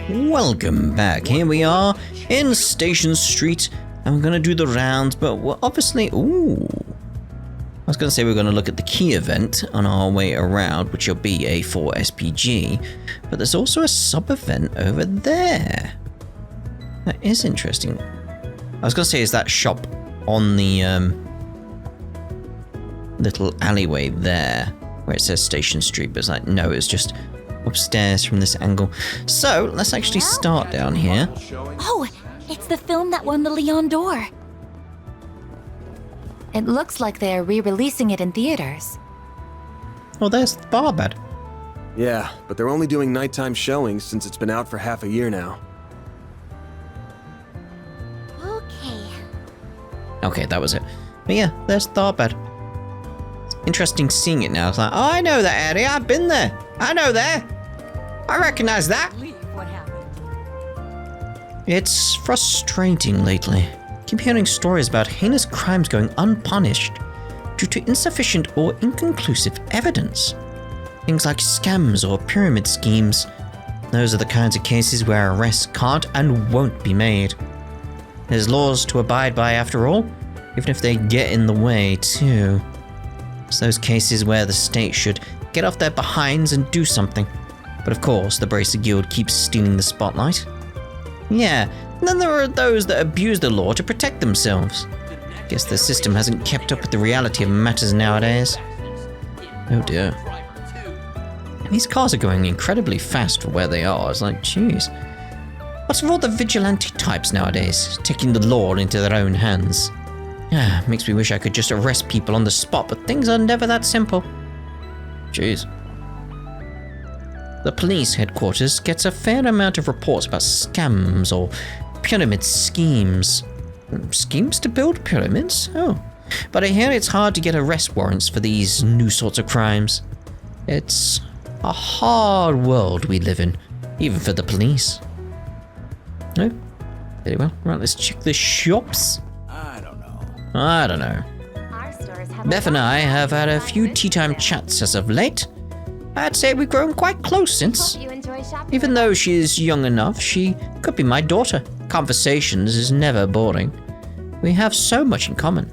Welcome back. Here we are in Station Street, and we're going to do the rounds, but we're obviously... Ooh. I was going to say we're going to look at the key event on our way around, which will be a 4 SPG, but there's also a sub-event over there. That is interesting. I was going to say, is that shop on the little alleyway there, where it says Station Street, but it's like, no, it's just upstairs from this angle. So let's actually start down here. Oh, it's the film that won the Lion d'Or. It looks like they're re-releasing it in theaters. Oh, there's Barbad. Yeah, but they're only doing nighttime showings since it's been out for half a year now. Okay, that was it. But yeah, there's Tharbad. It's interesting seeing it now. It's like, oh, I know that area. I've been there. I know there. I recognize that. It's frustrating lately. I keep hearing stories about heinous crimes going unpunished due to insufficient or inconclusive evidence. Things like scams or pyramid schemes. Those are the kinds of cases where arrests can't and won't be made. There's laws to abide by after all, even if they get in the way too. It's those cases where the state should get off their behinds and do something. But of course, the Bracer Guild keeps stealing the spotlight. Yeah, and then there are those that abuse the law to protect themselves. Guess the system hasn't kept up with the reality of matters nowadays. Oh dear. And these cars are going incredibly fast for where they are. It's like, jeez. What's with all the vigilante types nowadays, taking the law into their own hands? Yeah, makes me wish I could just arrest people on the spot, but things are never that simple. Jeez. The police headquarters gets a fair amount of reports about scams or pyramid schemes. Schemes to build pyramids? Oh. But I hear it's hard to get arrest warrants for these new sorts of crimes. It's a hard world we live in, even for the police. Oh, very well. Right, let's check the shops. I don't know. Beth and I have had a few tea time chats as of late. I'd say we've grown quite close since. Even though she is young enough, she could be my daughter. Conversations is never boring. We have so much in common.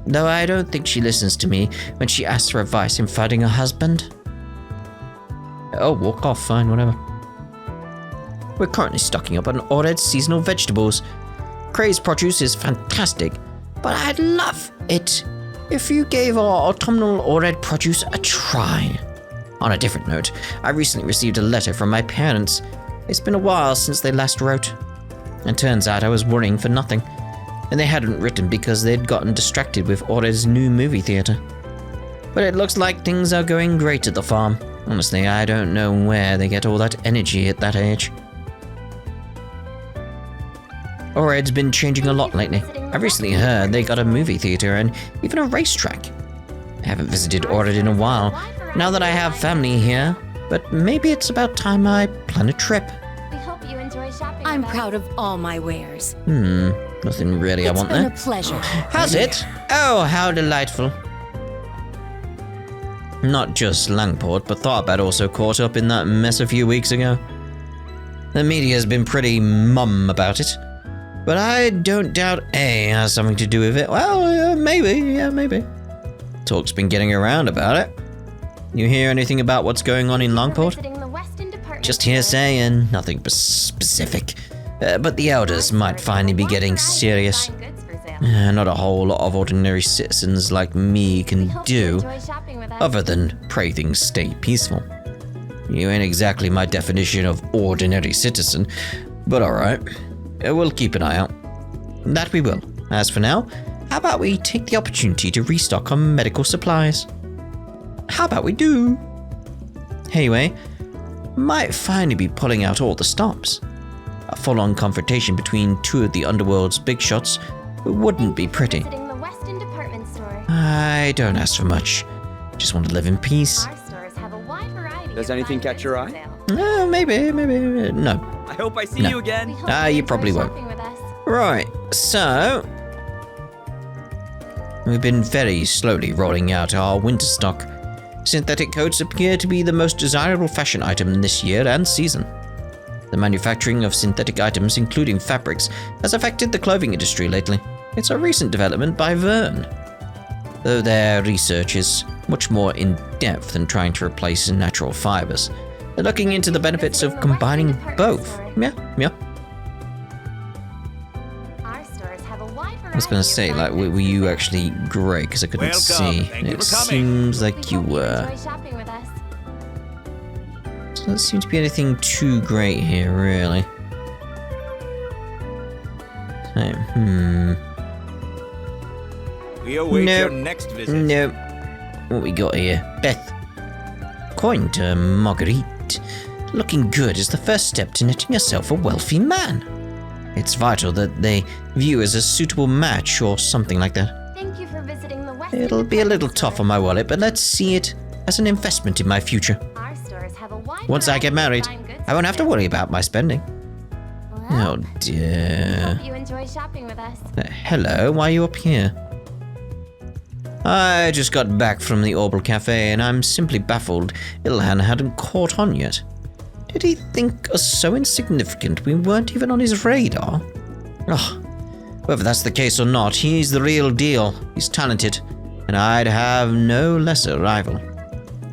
Though I don't think she listens to me when she asks for advice in finding a husband. Oh, walk off, fine, whatever. We're currently stocking up on ordered seasonal vegetables. Craze produce is fantastic, but I'd love it if you gave our autumnal ordered produce a try. On a different note, I recently received a letter from my parents. It's been a while since they last wrote. And turns out I was worrying for nothing. And they hadn't written because they'd gotten distracted with Order's new movie theater. But it looks like things are going great at the farm. Honestly, I don't know where they get all that energy at that age. Ored's been changing a lot lately. I've recently heard they got a movie theater and even a racetrack. I haven't visited Ored in a while, now that I have family here, but maybe it's about time I plan a trip. I'm proud of all my wares. Nothing really I want there. It's been a pleasure. Has it? Oh, how delightful. Not just Langport, but Tharbad also caught up in that mess a few weeks ago. The media's been pretty mum about it. But I don't doubt A has something to do with it. Well, maybe. Talk's been getting around about it. You hear anything about what's going on in Longport? Just hearsay and nothing specific. But the elders might finally be getting serious. Not a whole lot of ordinary citizens like me can do, other than pray things stay peaceful. You ain't exactly my definition of ordinary citizen, but alright. We'll keep an eye out. That we will. As for now, how about we take the opportunity to restock on medical supplies? How about we do? Anyway, might finally be pulling out all the stops. A full-on confrontation between two of the underworld's big shots wouldn't be pretty. I don't ask for much. Just want to live in peace. Does anything catch your eye? Maybe. No. I hope I see you again. You probably won't. Right, so we've been very slowly rolling out our winter stock. Synthetic coats appear to be the most desirable fashion item this year and season. The manufacturing of synthetic items, including fabrics, has affected the clothing industry lately. It's a recent development by Verne, though their research is much more in-depth than trying to replace natural fibers. They're looking into the benefits of combining both. Yeah. I was going to say, like, were you actually grey? Because I couldn't see. It seems like you were. So doesn't seem to be anything too great here, really. So, We await your next visit. Nope. What we got here? Beth. According to Marguerite, looking good is the first step to netting yourself a wealthy man. It's vital that they view as a suitable match or something like that. Thank you for visiting the West. It'll be a little tough on my wallet, but let's see it as an investment in my future. Our stores have a wide Once I get variety of married, fine goods I won't have to for worry about my spending. Well, Oh dear. hope you enjoy shopping with us. Hello, why are you up here? I just got back from the Orbital Cafe and I'm simply baffled Ilhan hadn't caught on yet. Did he think us so insignificant we weren't even on his radar? Ugh. Whether that's the case or not, he's the real deal. He's talented, and I'd have no lesser rival.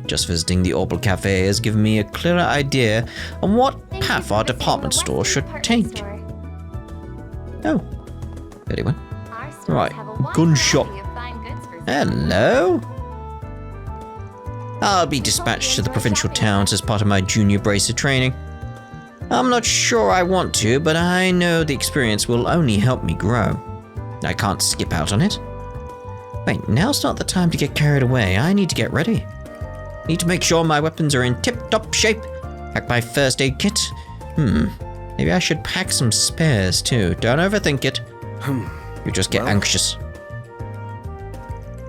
Just visiting the Orbital Cafe has given me a clearer idea on what Thank you path for our visiting department the store Western should Department take. Store. Oh, very well. Our stores Right, have a wide gunshot. variety of fine goods for sale. Hello? I'll be dispatched to the provincial towns as part of my junior bracer training. I'm not sure I want to, but I know the experience will only help me grow. I can't skip out on it. Wait, now's not the time to get carried away. I need to get ready. Need to make sure my weapons are in tip-top shape. Pack my first aid kit. Maybe I should pack some spares too. Don't overthink it. You just get anxious.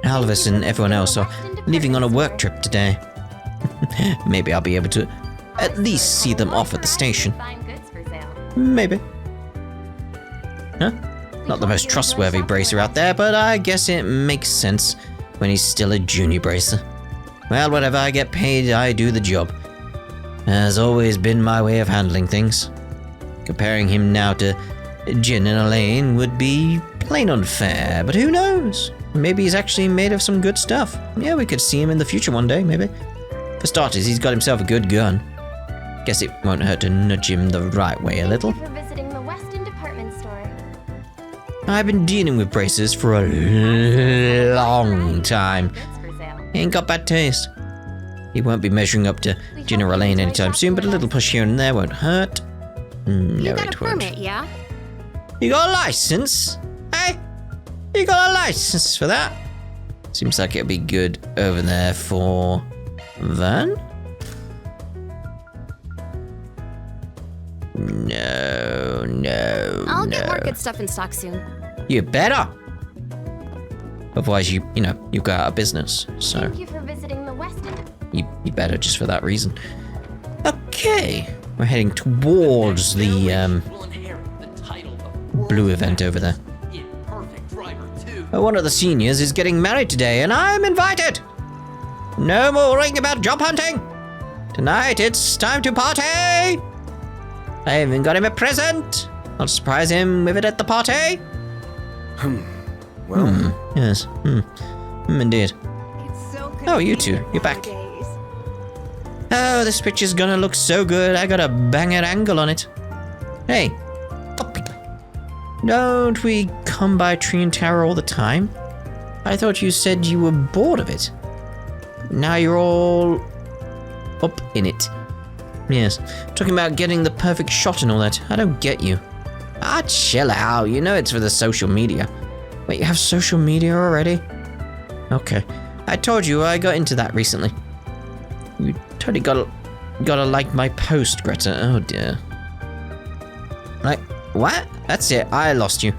Alvis and everyone else are leaving on a work trip today. Maybe I'll be able to at least see them off at the station. Fine goods for sale. Maybe. Huh? Not the most trustworthy bracer out there, but I guess it makes sense when he's still a junior bracer. Well, whatever I get paid, I do the job. Has always been my way of handling things. Comparing him now to Jin and Elaine would be plain unfair, but who knows? Maybe he's actually made of some good stuff. Yeah, we could see him in the future one day, maybe. For starters, he's got himself a good gun. Guess it won't hurt to nudge him the right way a little. Thank you for visiting the Western Department Store. I've been dealing with braces for a long time. Goods for sale. He ain't got bad taste. He won't be measuring up to Jin or Elaine anytime soon, but a little push here and there won't hurt. No, You got it a won't. permit, yeah? You got a license? Hey? You got a license for that? Seems like it'll be good over there for Van? No. I'll get more good stuff in stock soon. You better. Otherwise, you go out of business. So Thank you for visiting the Western. you better just for that reason. Okay, we're heading towards the blue event over there. One of the seniors is getting married today, and I'm invited. No more worrying about job hunting. Tonight it's time to party. I even got him a present. I'll surprise him with it at the party. Well, Yes. Indeed. Oh, you two, you're back. Oh, this picture's gonna look so good. I got a banger angle on it. Hey, puppy. Don't we come by Tree and Tower all the time? I thought you said you were bored of it. Now you're all up in it. Yes, talking about getting the perfect shot and all that. I don't get you. Ah, chill out. You know it's for the social media. Wait, you have social media already? Okay. I told you I got into that recently. You totally gotta like my post, Greta. Oh dear. Like, what? That's it. I lost you.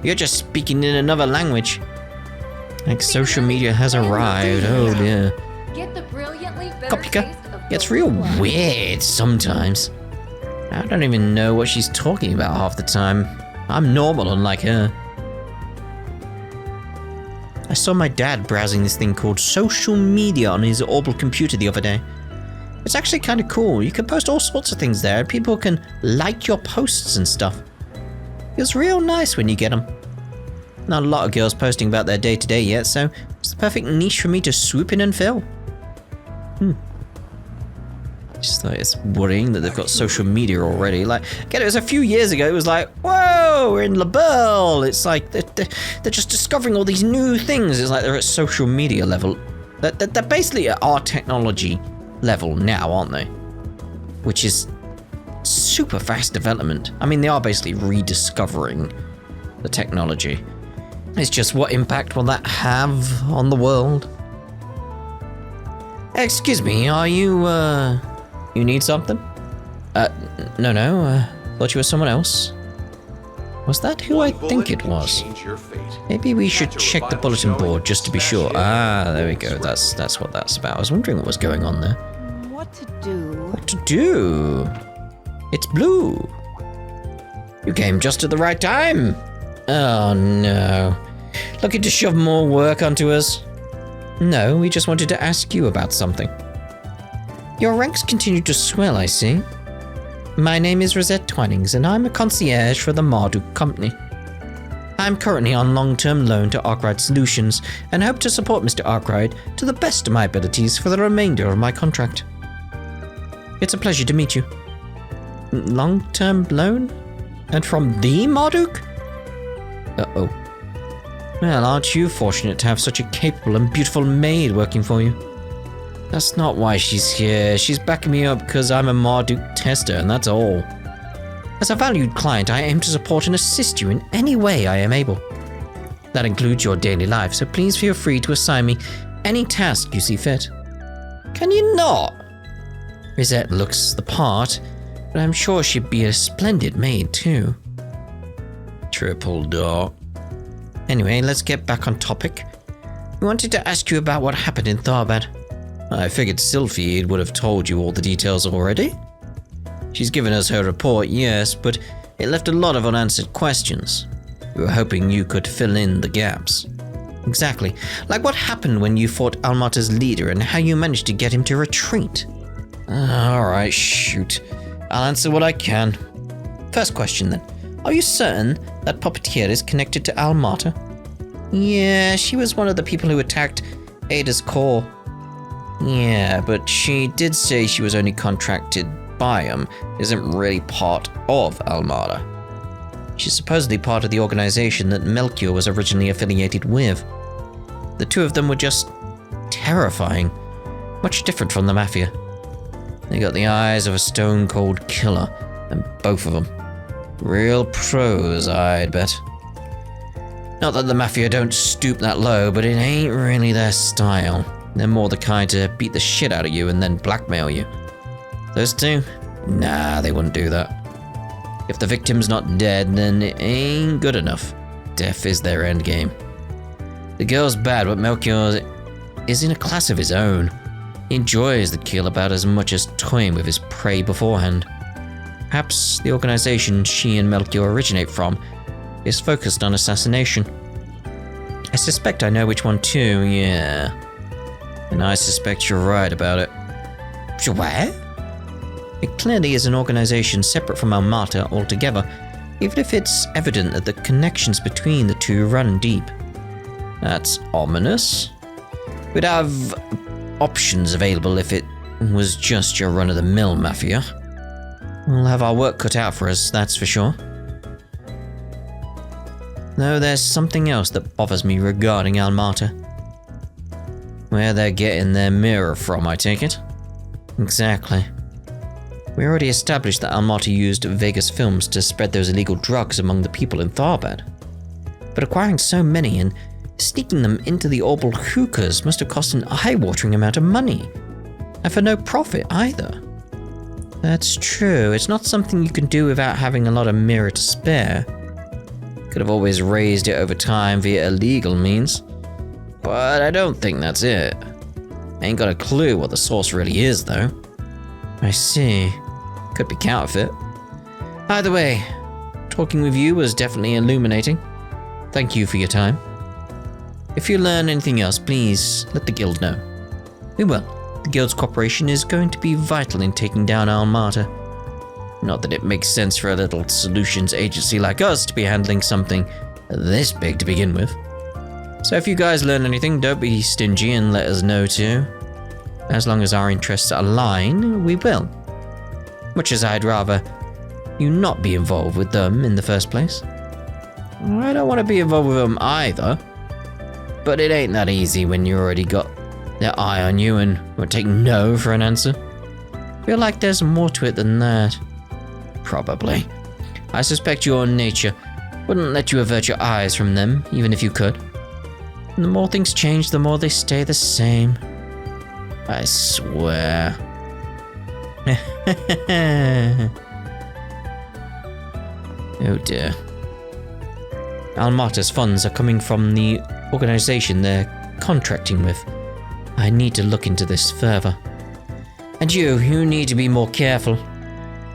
You're just speaking in another language. Like social media has arrived. Oh dear. Get the brilliantly bitter Kopika. taste of It's real Coca-Cola. weird sometimes. I don't even know what she's talking about half the time. I'm normal unlike her. I saw my dad browsing this thing called social media on his Orbital computer the other day. It's actually kind of cool. You can post all sorts of things there and people can like your posts and stuff. It's real nice when you get them. Not a lot of girls posting about their day-to-day yet, so it's the perfect niche for me to swoop in and fill. Just thought it's worrying that they've got social media already. Like, again, it was a few years ago, it was like, whoa, we're in La Belle. It's like, they're just discovering all these new things. It's like they're at social media level. They're basically at our technology level now, aren't they? Which is super fast development. I mean, they are basically rediscovering the technology. It's just, what impact will that have on the world? Excuse me, are you, you need something? No, thought you were someone else. Was that who I think it was? Maybe we should check the bulletin board just to be sure. Ah, there we go, that's what that's about. I was wondering what was going on there. What to do? What to do? It's blue. You came just at the right time. Oh no. Looking to shove more work onto us? No, we just wanted to ask you about something. Your ranks continue to swell, I see. My name is Rosette Twinings, and I'm a concierge for the Marduk Company. I'm currently on long-term loan to Arkwright Solutions, and hope to support Mr. Arkwright to the best of my abilities for the remainder of my contract. It's a pleasure to meet you. Long-term loan? And from the Marduk? Uh-oh. Well, aren't you fortunate to have such a capable and beautiful maid working for you? That's not why she's here. She's backing me up because I'm a Marduk tester, and that's all. As a valued client, I aim to support and assist you in any way I am able. That includes your daily life, so please feel free to assign me any task you see fit. Can you not? Rosette looks the part, but I'm sure she'd be a splendid maid too. Triple dot. Anyway, let's get back on topic. We wanted to ask you about what happened in Tharbad. I figured Sylphide would have told you all the details already. She's given us her report, yes, but it left a lot of unanswered questions. We were hoping you could fill in the gaps. Exactly. Like what happened when you fought Almata's leader and how you managed to get him to retreat. Alright, shoot. I'll answer what I can. First question then. Are you certain that Puppeteer is connected to Almata? Yeah, she was one of the people who attacked Ada's core. Yeah, but she did say she was only contracted by him, isn't really part of Almata. She's supposedly part of the organization that Melchior was originally affiliated with. The two of them were just terrifying, much different from the Mafia. They got the eyes of a stone-cold killer, and both of them. Real pros, I'd bet. Not that the Mafia don't stoop that low, but it ain't really their style. They're more the kind to beat the shit out of you and then blackmail you. Those two? Nah, they wouldn't do that. If the victim's not dead, then it ain't good enough. Death is their endgame. The girl's bad, but Melchior is in a class of his own. He enjoys the kill about as much as toying with his prey beforehand. Perhaps the organization she and Melchior originate from is focused on assassination. I suspect I know which one too, yeah. And I suspect you're right about it. What? It clearly is an organization separate from Almata altogether, even if it's evident that the connections between the two run deep. That's ominous. We'd have options available if it was just your run-of-the-mill Mafia. We'll have our work cut out for us, that's for sure. Though there's something else that bothers me regarding Almata. Where they're getting their mirror from, I take it? Exactly. We already established that Almata used Vegas films to spread those illegal drugs among the people in Tharbad. But acquiring so many and sneaking them into the Orbal hookahs must have cost an eye-watering amount of money. And for no profit either. That's true, it's not something you can do without having a lot of mirror to spare. Could have always raised it over time via illegal means. But I don't think that's it. Ain't got a clue what the source really is, though. I see. Could be counterfeit. Either way, talking with you was definitely illuminating. Thank you for your time. If you learn anything else, please let the guild know. We will. The guild's cooperation is going to be vital in taking down Almata. Not that it makes sense for a little solutions agency like us to be handling something this big to begin with. So if you guys learn anything, don't be stingy and let us know too. As long as our interests align, we will. Much as I'd rather you not be involved with them in the first place. I don't want to be involved with them either. But it ain't that easy when you already got their eye on you and won't take no for an answer. Feel like there's more to it than that. Probably. I suspect your nature wouldn't let you avert your eyes from them, even if you could. And the more things change, the more they stay the same. I swear. Oh dear. Almata's funds are coming from the organization they're contracting with. I need to look into this further. And you need to be more careful.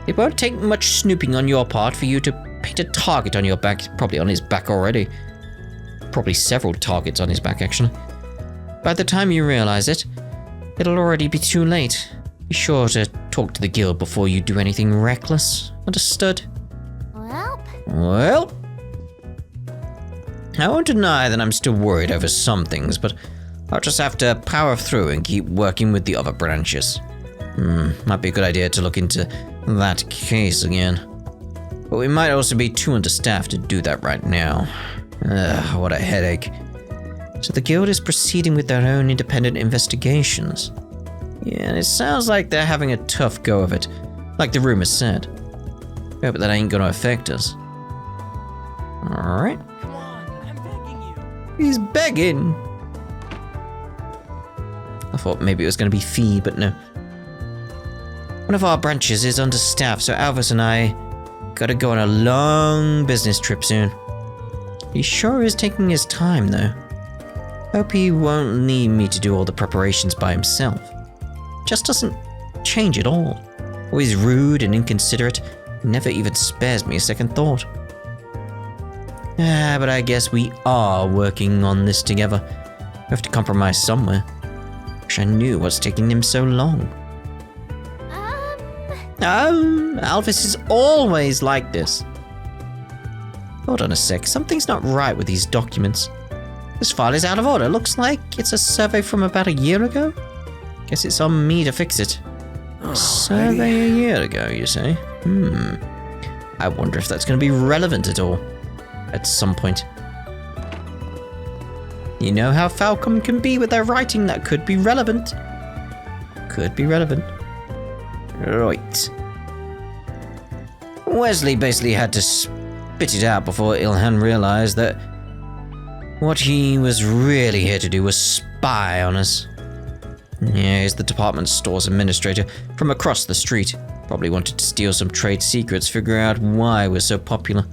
It won't take much snooping on your part for you to paint a target on your back, probably on his back already. Probably several targets on his back, actually. By the time you realize it, it'll already be too late. Be sure to talk to the guild before you do anything reckless. Understood? Well, I won't deny that I'm still worried over some things, but I'll just have to power through and keep working with the other branches. Might be a good idea to look into that case again. But we might also be too understaffed to do that right now. Ugh, what a headache. So the guild is proceeding with their own independent investigations. Yeah, and it sounds like they're having a tough go of it, like the rumors said. Yeah, but that ain't gonna affect us. Alright. Come on, I'm begging you. He's begging! I thought maybe it was gonna be Fee, but no. One of our branches is understaffed, so Alvis and I gotta go on a long business trip soon. He sure is taking his time, though. Hope he won't need me to do all the preparations by himself. Just doesn't change at all. Always rude and inconsiderate, never even spares me a second thought. But I guess we are working on this together. We have to compromise somewhere. Wish I knew what's taking him so long. Alvis is always like this. Hold on a sec, something's not right with these documents. This file is out of order. Looks like it's a survey from about a year ago. Guess it's on me to fix it. Survey a year ago, you say? I wonder if that's going to be relevant at all. At some point. You know how Falcom can be with their writing, that could be relevant. Could be relevant. Right. Wesley basically had to spit it out before Ilhan realized that what he was really here to do was spy on us. Yeah, he's the department store's administrator from across the street. Probably wanted to steal some trade secrets, figure out why we're so popular.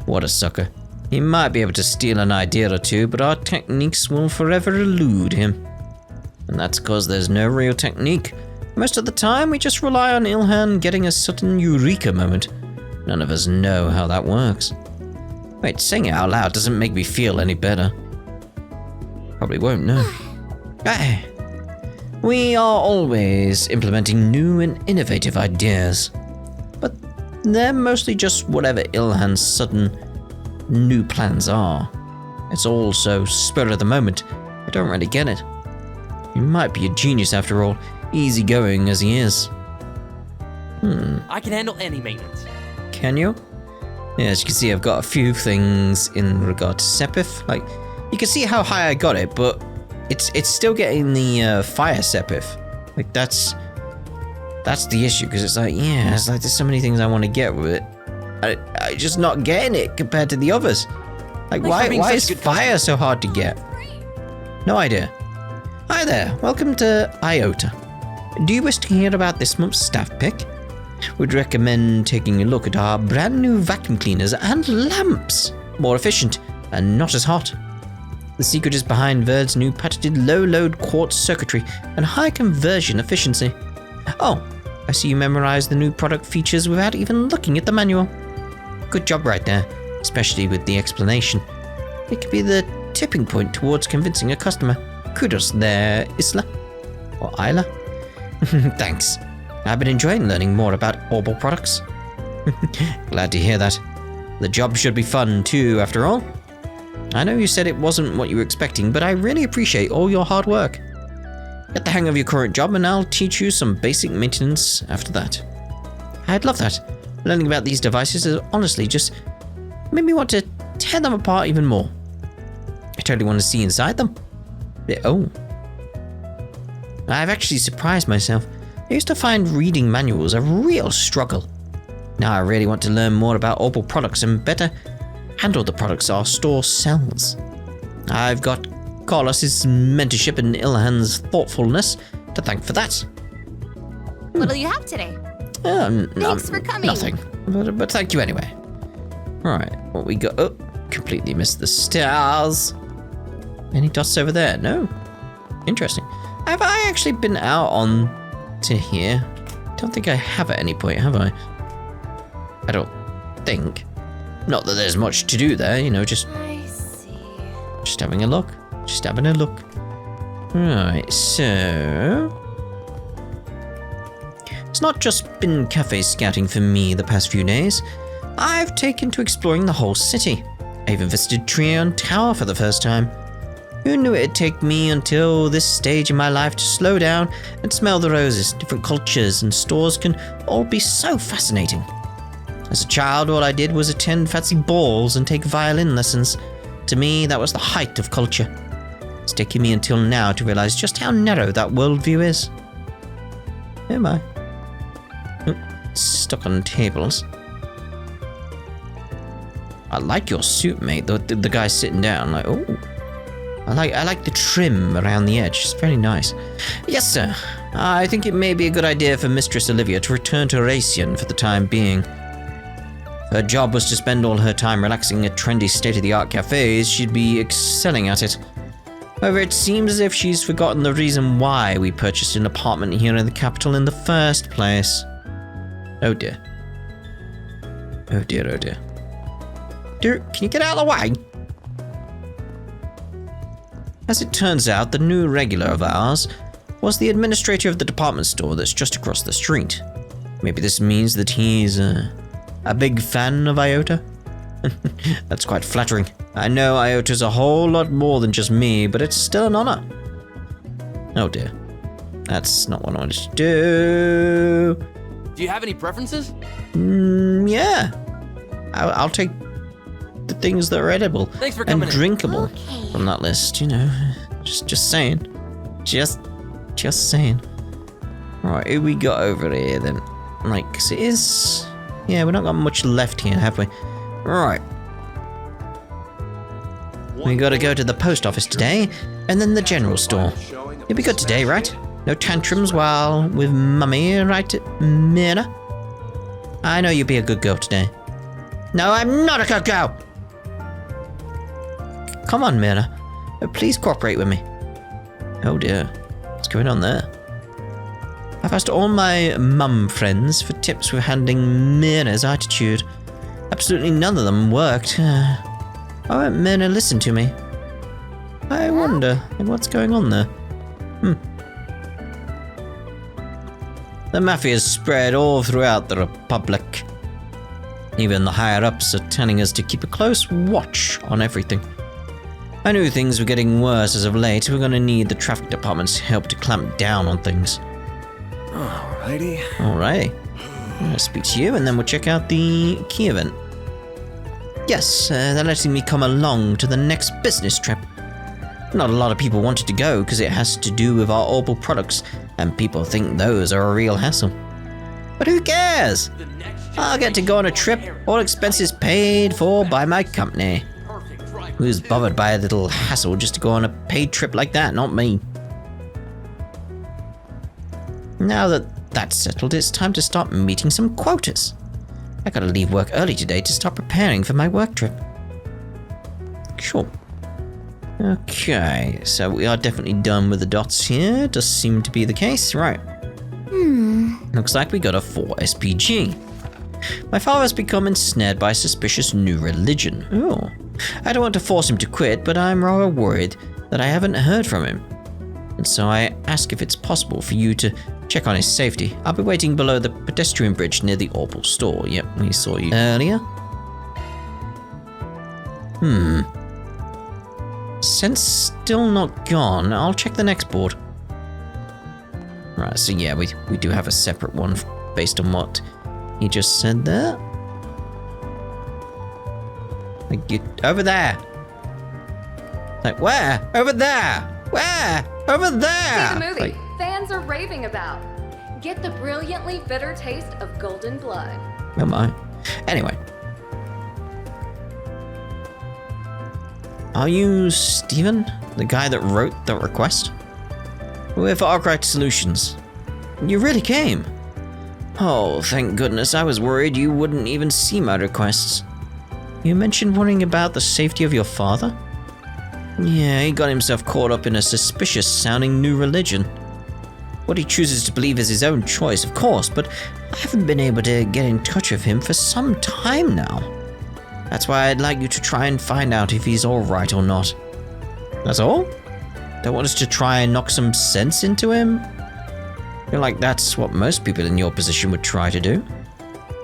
What a sucker. He might be able to steal an idea or two, but our techniques will forever elude him. And that's because there's no real technique. Most of the time, we just rely on Ilhan getting a sudden eureka moment. None of us know how that works. Wait, saying it out loud doesn't make me feel any better. Probably won't, no. We are always implementing new and innovative ideas. But they're mostly just whatever Ilhan's sudden new plans are. It's all so spur of the moment, I don't really get it. He might be a genius after all, easygoing as he is. I can handle any maintenance. Can you? Yeah, as you can see, I've got a few things in regard to Sepith. Like, you can see how high I got it, but it's still getting the fire Sepith. Like, that's the issue, because it's like, yeah, it's like there's so many things I want to get with it. I just not getting it compared to the others. Like, why is fire so hard to get? No idea. Hi there, welcome to IOTA. Do you wish to hear about this month's staff pick? Would recommend taking a look at our brand new vacuum cleaners and lamps. More efficient and not as hot. The secret is behind Verd's new patented low-load quartz circuitry and high conversion efficiency. Oh, I see you memorized the new product features without even looking at the manual. Good job right there, especially with the explanation. It could be the tipping point towards convincing a customer. Kudos there, Isla. Or Isla? Thanks. I've been enjoying learning more about herbal products. Glad to hear that. The job should be fun too, after all. I know you said it wasn't what you were expecting, but I really appreciate all your hard work. Get the hang of your current job and I'll teach you some basic maintenance after that. I'd love that. Learning about these devices has honestly just made me want to tear them apart even more. I totally want to see inside them. Oh. I've actually surprised myself. I used to find reading manuals a real struggle. Now I really want to learn more about herbal products and better handle the products our store sells. I've got Carlos's mentorship and Ilhan's thoughtfulness to thank for that. What'll you have today? Thanks for coming. Nothing, but thank you anyway. Right, what we got? Oh, completely missed the stars. Any dots over there? No. Interesting. Have I actually been out on to here? Don't think I have at any point, have I? I don't think. Not that there's much to do there, you know, just I see. Just having a look. Just having a look. Right, so it's not just been cafe scouting for me the past few days. I've taken to exploring the whole city. I even visited Trion Tower for the first time. Who knew it'd take me until this stage in my life to slow down and smell the roses? Different cultures and stores can all be so fascinating. As a child, all I did was attend fancy balls and take violin lessons. To me, that was the height of culture. It's taken me until now to realize just how narrow that worldview is. Who am I? Oh, stuck on tables. I like your suit, mate. The guy sitting down, like, oh. I like the trim around the edge. It's very nice. Yes, sir. I think it may be a good idea for Mistress Olivia to return to Racian for the time being. If her job was to spend all her time relaxing at trendy state-of-the-art cafes, she'd be excelling at it. However, it seems as if she's forgotten the reason why we purchased an apartment here in the capital in the first place. Oh dear. Oh dear, oh dear. Dear, can you get out of the way? As it turns out, the new regular of ours was the administrator of the department store that's just across the street. Maybe this means that he's a big fan of Iota? That's quite flattering. I know Iota's a whole lot more than just me, but it's still an honor. Oh dear. That's not what I wanted to do. Do you have any preferences? Yeah. I'll take the things that are edible Thanks for and coming drinkable Okay. from that list, you know. Just saying. Just saying. Right, who we got over here then? Like, 'cause it is... Yeah, we've not got much left here, have we? Right. We gotta go to the post office today, and then the general store. You'll be good today, right? No tantrums while with Mummy, right, Myrna? I know you'll be a good girl today. No, I'm not a good girl! Come on, Myrna. Please cooperate with me. Oh dear. What's going on there? I've asked all my mum friends for tips with handling Myrna's attitude. Absolutely none of them worked. Why won't Myrna listen to me? I wonder what's going on there. The mafia's spread all throughout the Republic. Even the higher-ups are telling us to keep a close watch on everything. I knew things were getting worse as of late. We're gonna need the traffic department's help to clamp down on things. Alrighty. Alright. I'm gonna speak to you and then we'll check out the key event. Yes, they're letting me come along to the next business trip. Not a lot of people wanted to go because it has to do with our herbal products, and people think those are a real hassle. But who cares? I'll get to go on a trip, all expenses paid for by my company. Who's bothered by a little hassle just to go on a paid trip like that? Not me. Now that that's settled, it's time to start meeting some quotas. I gotta leave work early today to start preparing for my work trip. Sure. Okay, so we are definitely done with the dots here. Does seem to be the case, right? Looks like we got a 4 SPG. My father's become ensnared by a suspicious new religion. Oh. I don't want to force him to quit, but I'm rather worried that I haven't heard from him. and so I ask if it's possible for you to check on his safety. I'll be waiting below the pedestrian bridge near the Opal store. Yep, we saw you earlier. Since still not gone, I'll check the next board. Right, so yeah, we do have a separate one based on what he just said there. Like, get over there. Like, where? Over there. Where? Over there. See the movie Like, fans are raving about. Get the brilliantly bitter taste of golden blood. oh my. Anyway. Are you Steven? The guy that wrote the request? With Arkwright Solutions. You really came. Oh, thank goodness. I was worried you wouldn't even see my requests. You mentioned worrying about the safety of your father? Yeah, he got himself caught up in a suspicious-sounding new religion. What he chooses to believe is his own choice, of course, but I haven't been able to get in touch with him for some time now. That's why I'd like you to try and find out if he's alright or not. That's all? Don't want us to try and knock some sense into him? I feel like that's what most people in your position would try to do.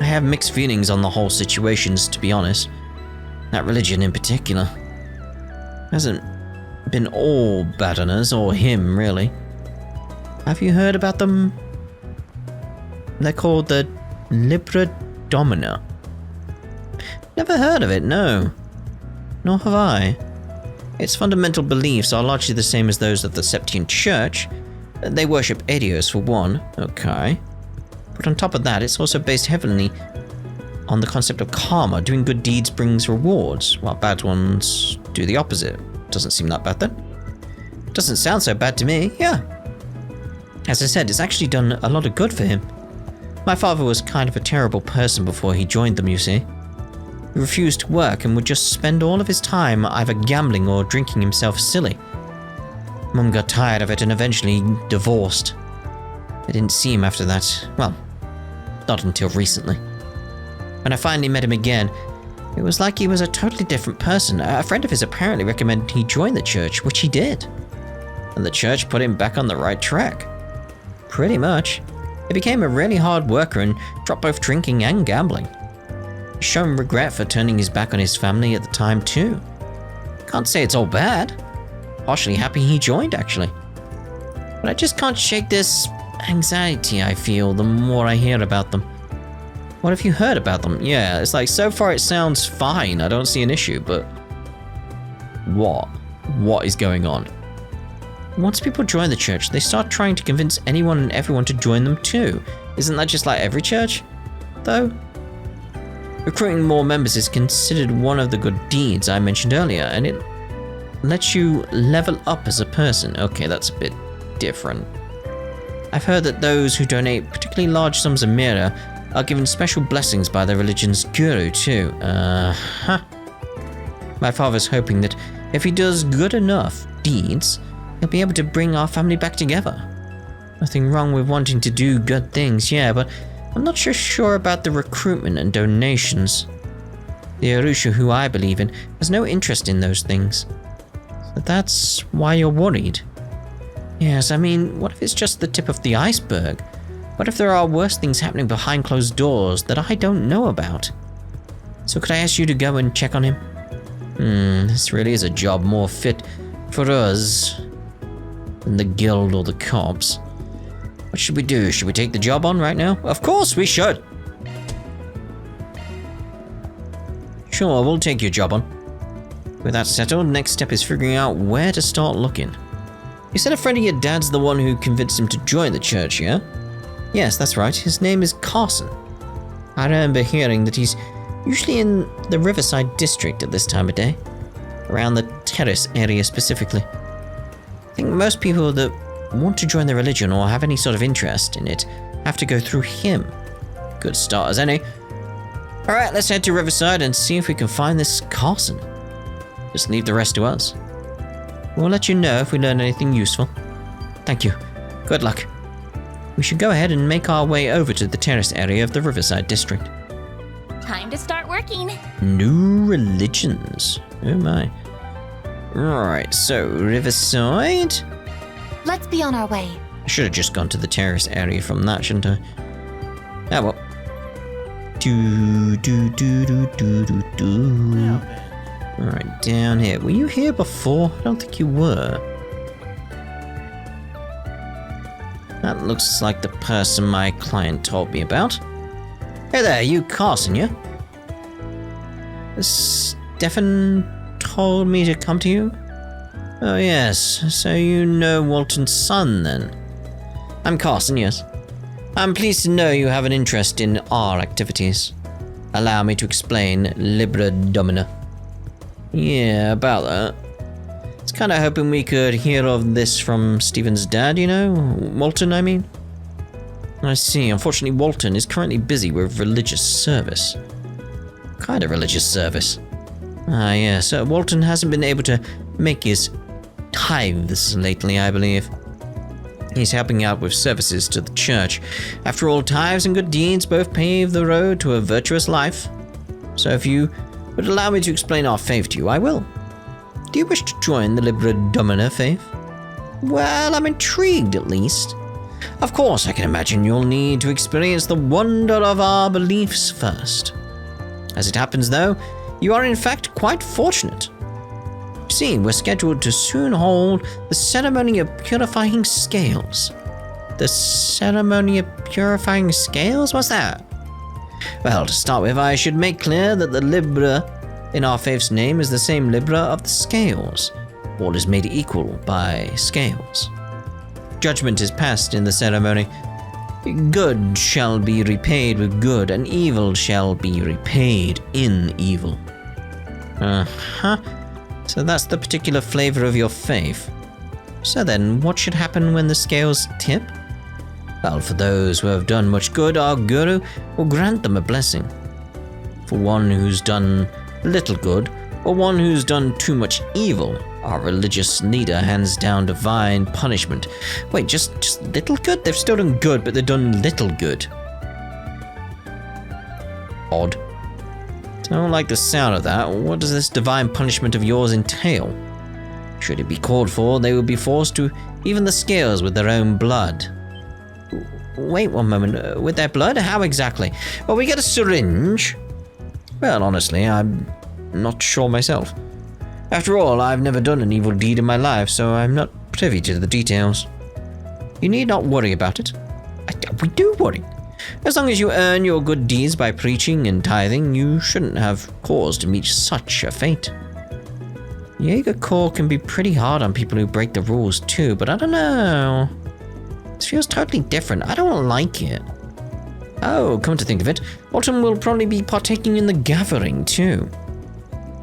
I have mixed feelings on the whole situations, to be honest. That religion in particular. Hasn't been all bad on us, or him, really. Have you heard about them? They're called the Libra Domina. Never heard of it, no. Nor have I. Its fundamental beliefs are largely the same as those of the Septian Church. They worship Adios for one, okay. But on top of that, it's also based heavily on the concept of karma. Doing good deeds brings rewards, while bad ones do the opposite. Doesn't seem that bad then. Doesn't sound so bad to me, yeah. As I said, it's actually done a lot of good for him. My father was kind of a terrible person before he joined them, you see. He refused to work and would just spend all of his time either gambling or drinking himself silly. Mum got tired of it and eventually divorced. I didn't see him after that. Well, not until recently. When I finally met him again, it was like he was a totally different person. A friend of his apparently recommended he join the church, which he did. And the church put him back on the right track. Pretty much. He became a really hard worker and dropped both drinking and gambling. He's shown regret for turning his back on his family at the time too. Can't say it's all bad. Partially happy he joined, actually. But I just can't shake this anxiety I feel the more I hear about them. What have you heard about them? Yeah, it's like, so far it sounds fine, I don't see an issue, but... What? What is going on? Once people join the church, they start trying to convince anyone and everyone to join them too. Isn't that just like every church? Though? Recruiting more members is considered one of the good deeds I mentioned earlier, and it lets you level up as a person. Okay, that's a bit different. I've heard that those who donate particularly large sums of mira are given special blessings by their religion's guru too. My father's hoping that if he does good enough deeds, he'll be able to bring our family back together. Nothing wrong with wanting to do good things, yeah, but I'm not sure about the recruitment and donations. The Arusha, who I believe in, has no interest in those things. So that's why you're worried. Yes, I mean, what if it's just the tip of the iceberg? What if there are worse things happening behind closed doors that I don't know about? So could I ask you to go and check on him? This really is a job more fit for us than the guild or the cops. What should we do? Should we take the job on right now? Of course we should! Sure, we'll take your job on. With that settled, next step is figuring out where to start looking. You said a friend of your dad's the one who convinced him to join the church, yeah? Yes, that's right. His name is Carson. I remember hearing that he's usually in the Riverside district at this time of day. Around the terrace area specifically. I think most people that want to join the religion or have any sort of interest in it have to go through him. Good start as any. Alright, let's head to Riverside and see if we can find this Carson. Just leave the rest to us. We'll let you know if we learn anything useful. Thank you. Good luck. We should go ahead and make our way over to the terrace area of the Riverside district. Time to start working. New religions. Oh my. Right, so Riverside. Let's be on our way. I should have just gone to the terrace area from that, shouldn't I? Ah, well. Alright, down here. Were you here before? I don't think you were. That looks like the person my client told me about. Hey there, you Carson, yeah? Stefan told me to come to you? Oh yes, so you know Walton's son then? I'm Carson, yes. I'm pleased to know you have an interest in our activities. Allow me to explain Libra Domina. Yeah, about that. I was kinda hoping we could hear of this from Stephen's dad, you know? Walton, I mean? I see. Unfortunately, Walton is currently busy with religious service. Kind of religious service. Ah, yes. Walton hasn't been able to make his tithes lately, I believe. He's helping out with services to the church. After all, tithes and good deeds both pave the road to a virtuous life. So if you would allow me to explain our faith to you, I will. Do you wish to join the Libra Domina faith? Well, I'm intrigued at least. Of course, I can imagine you'll need to experience the wonder of our beliefs first. As it happens, though, you are in fact quite fortunate. See, we're scheduled to soon hold the ceremony of purifying scales. The ceremony of purifying scales? What's that? Well, to start with, I should make clear that the Libra in our faith's name is the same Libra of the scales. All is made equal by scales. Judgment is passed in the ceremony. Good shall be repaid with good, and evil shall be repaid in evil. Uh-huh. So that's the particular flavor of your faith. So then, what should happen when the scales tip? Well, for those who have done much good, our Guru will grant them a blessing. For one who's done little good, or one who's done too much evil, our religious leader hands down divine punishment. Wait, just little good? They've still done good, but they've done little good. Odd. Don't like the sound of that. What does this divine punishment of yours entail? Should it be called for, they would be forced to even the scales with their own blood. Wait one moment, with their blood? How exactly? Well, we get a syringe. Well, honestly, I'm not sure myself. After all, I've never done an evil deed in my life, so I'm not privy to the details. You need not worry about it. We do worry. As long as you earn your good deeds by preaching and tithing, you shouldn't have cause to meet such a fate. Jaeger Corps can be pretty hard on people who break the rules too, but I don't know. This feels totally different. I don't like it. Oh, come to think of it, Walton will probably be partaking in the gathering too.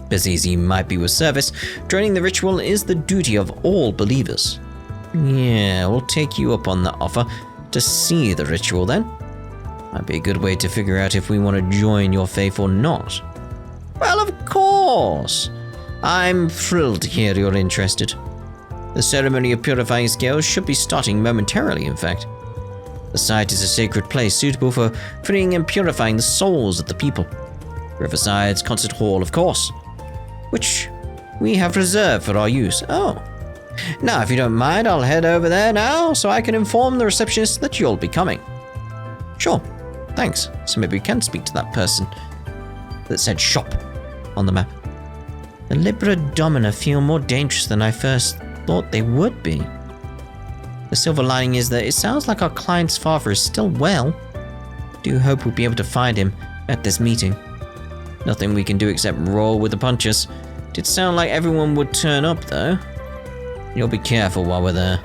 Busy as he might be with service, joining the ritual is the duty of all believers. Yeah, we'll take you up on the offer to see the ritual then. Might be a good way to figure out if we want to join your faith or not. Well, of course! I'm thrilled to hear you're interested. The ceremony of purifying scales should be starting momentarily, in fact. The site is a sacred place suitable for freeing and purifying the souls of the people. Riverside's concert hall, of course, which we have reserved for our use. Oh. Now, if you don't mind, I'll head over there now so I can inform the receptionist that you'll be coming. Sure. Thanks. So maybe we can speak to that person that said shop on the map. The Libra Domina feel more dangerous than I first thought they would be. The silver lining is that it sounds like our client's father is still well. Do hope we'll be able to find him at this meeting. Nothing we can do except roll with the punches. Did sound like everyone would turn up though. You'll be careful while we're there.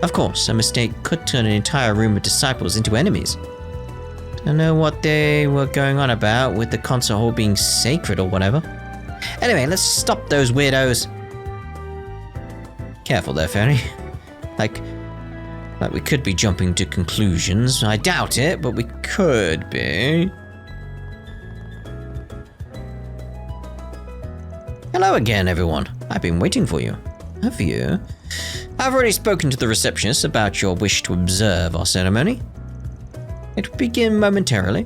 Of course, a mistake could turn an entire room of disciples into enemies. Don't know what they were going on about with the concert hall being sacred or whatever. Anyway, let's stop those weirdos. Careful there, Fairy. Like we could be jumping to conclusions. I doubt it, but we could be. Hello again, everyone. I've been waiting for you. Have you? I've already spoken to the receptionist about your wish to observe our ceremony. It will begin momentarily.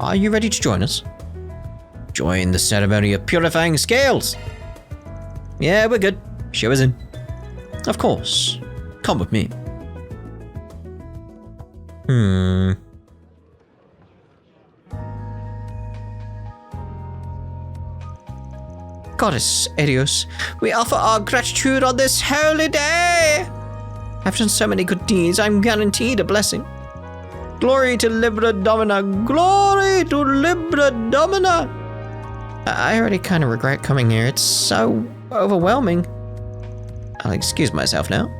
Are you ready to join us? Join the ceremony of purifying scales. Yeah, we're good. Show us in. Of course. Come with me. Goddess Arios, we offer our gratitude on this holy day. I've done so many good deeds, I'm guaranteed a blessing. Glory to Libra Domina, glory to Libra Domina. I already kind of regret coming here, it's so overwhelming. I'll excuse myself now.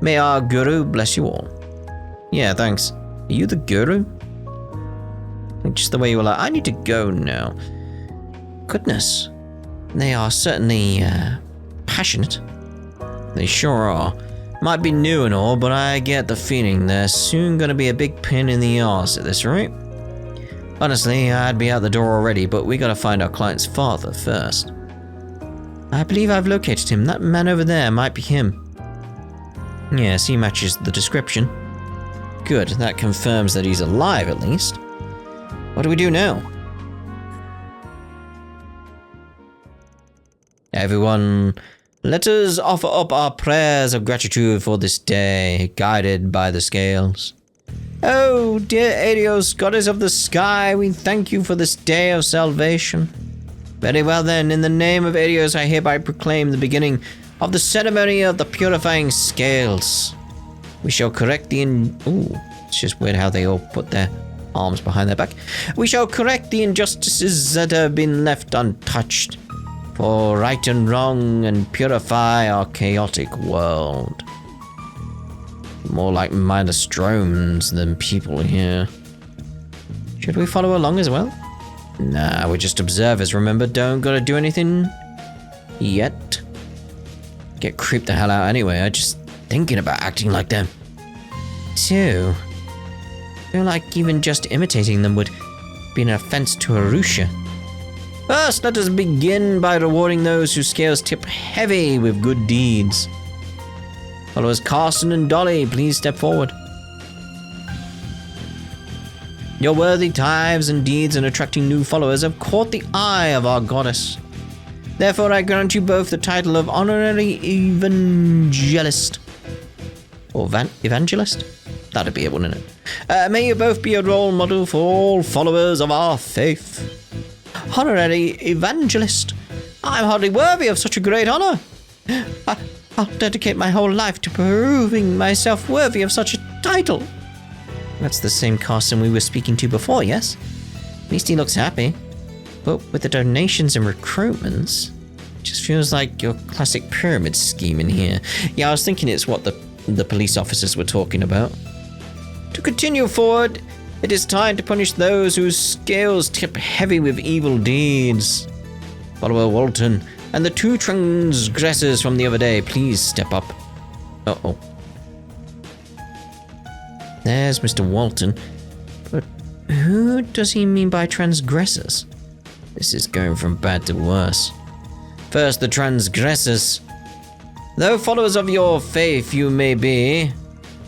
May our guru bless you all. Yeah, thanks. Are you the guru? Just the way you were like, I need to go now. Goodness. They are certainly passionate. They sure are. Might be new and all, but I get the feeling they're soon gonna be a big pain in the arse at this rate. Honestly, I'd be out the door already, but we gotta find our client's father first. I believe I've located him. That man over there might be him. Yes, he matches the description. Good, that confirms that he's alive at least. What do we do now? Everyone, let us offer up our prayers of gratitude for this day, guided by the scales. Oh, dear Arios, goddess of the sky, we thank you for this day of salvation. Very well then, in the name of Arios, I hereby proclaim the beginning of the ceremony of the purifying scales. We shall correct the Ooh, it's just weird how they all put their arms behind their back. We shall correct the injustices that have been left untouched, for right and wrong, and purify our chaotic world. More like mindless drones than people here. Should we follow along as well? Nah, we're just observers, remember? Don't gotta do anything yet. Get creeped the hell out anyway, I'm just thinking about acting like them. Too. I feel like even just imitating them would be an offense to Arusha. First, let us begin by rewarding those whose scales tip heavy with good deeds. Followers Carson and Dolly, please step forward. Your worthy tithes and deeds in attracting new followers have caught the eye of our goddess. Therefore, I grant you both the title of Honorary Evangelist. Or Evangelist? That'd be it, wouldn't it? May you both be a role model for all followers of our faith. Honorary Evangelist. I'm hardly worthy of such a great honor. I'll dedicate my whole life to proving myself worthy of such a title. That's the same Carson we were speaking to before, yes? At least he looks happy. But with the donations and recruitments, it just feels like your classic pyramid scheme in here. Yeah, I was thinking it's what the police officers were talking about. To continue forward, it is time to punish those whose scales tip heavy with evil deeds. Follower Walton and the two transgressors from the other day, please step up. Uh-oh. There's Mr. Walton. But who does he mean by transgressors? This is going from bad to worse. First, the transgressors. Though followers of your faith you may be,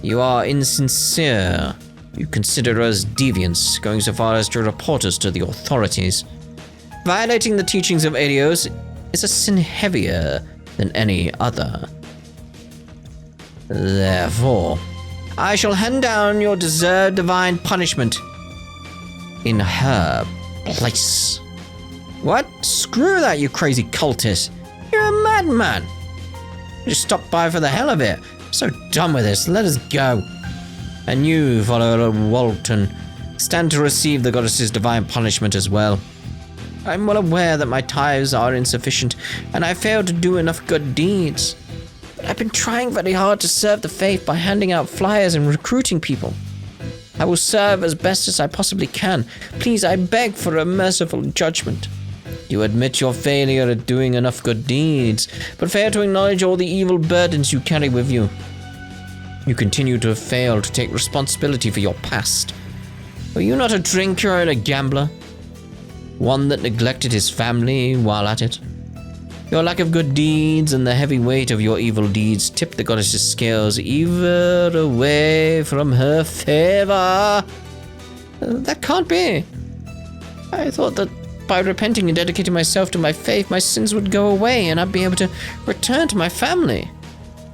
you are insincere. You consider us deviants, going so far as to report us to the authorities. Violating the teachings of Arios is a sin heavier than any other. Therefore, I shall hand down your deserved divine punishment in her place. What? Screw that, you crazy cultist. You're a madman. Just stopped by for the hell of it. I'm so done with this. Let us go. And you, follower Walton, stand to receive the goddess's divine punishment as well. I'm well aware that my tithes are insufficient, and I failed to do enough good deeds. But I've been trying very hard to serve the faith by handing out flyers and recruiting people. I will serve as best as I possibly can. Please, I beg for a merciful judgment. You admit your failure at doing enough good deeds, but fail to acknowledge all the evil burdens you carry with you. You continue to fail to take responsibility for your past. Were you not a drinker and a gambler? One that neglected his family while at it? Your lack of good deeds and the heavy weight of your evil deeds tip the goddess's scales ever away from her favor. That can't be. I thought that by repenting and dedicating myself to my faith, my sins would go away and I'd be able to return to my family.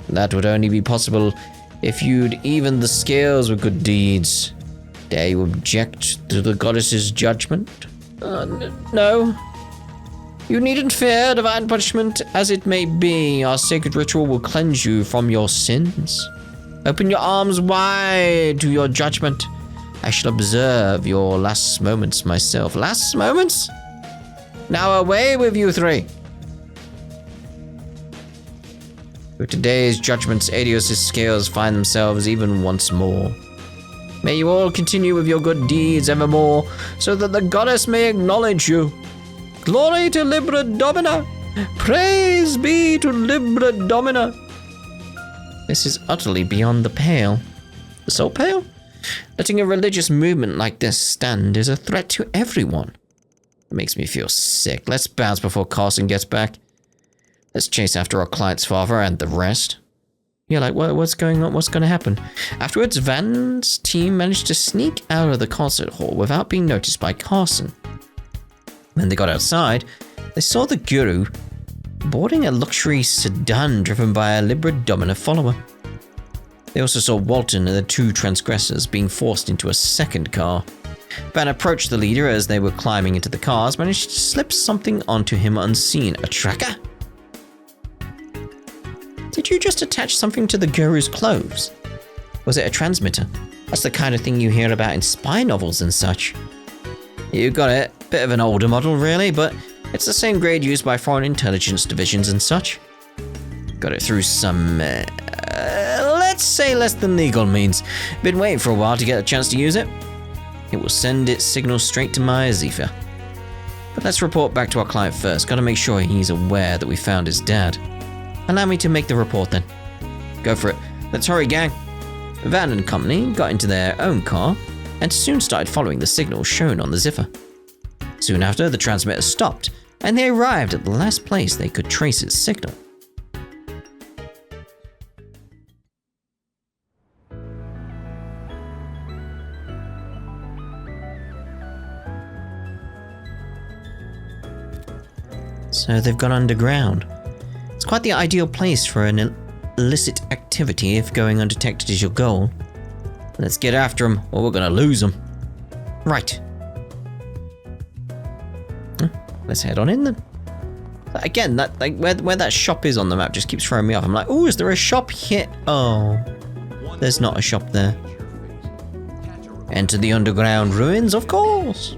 That would only be possible if you'd even the scales with good deeds. Dare you object to the goddess's judgment? No. You needn't fear divine punishment, as it may be. Our sacred ritual will cleanse you from your sins. Open your arms wide to your judgment. I shall observe your last moments myself. Last moments? Now away with you three. With today's judgments, Adios' scales find themselves even once more. May you all continue with your good deeds evermore, so that the goddess may acknowledge you. Glory to Libra Domina! Praise be to Libra Domina! This is utterly beyond the pale. The soul pale? Letting a religious movement like this stand is a threat to everyone. It makes me feel sick. Let's bounce before Carson gets back. Let's chase after our client's father and the rest. Yeah, like, what's going on? What's going to happen? Afterwards, Van's team managed to sneak out of the concert hall without being noticed by Carson. When they got outside, they saw the guru boarding a luxury sedan driven by a Libra Domina follower. They also saw Walton and the two transgressors being forced into a second car. Van approached the leader as they were climbing into the cars, managed to slip something onto him unseen. A tracker? Did you just attach something to the guru's clothes? Was it a transmitter? That's the kind of thing you hear about in spy novels and such. You got it. Bit of an older model, really, but it's the same grade used by foreign intelligence divisions and such. Got it through some, let's say less than legal means. Been waiting for a while to get a chance to use it. It will send its signal straight to my Azifa. But let's report back to our client first. Gotta make sure he's aware that we found his dad. Allow me to make the report then. Go for it. Let's hurry, gang. Van and company got into their own car and soon started following the signals shown on the Ziffer. Soon after, the transmitter stopped, and they arrived at the last place they could trace its signal. So they've gone underground. It's quite the ideal place for an illicit activity if going undetected is your goal. Let's get after them, or we're gonna lose them. Right. Let's head on in then. Again, that like where that shop is on the map just keeps throwing me off. I'm like, oh, is there a shop here? Oh, there's not a shop there. Enter the underground ruins, of course.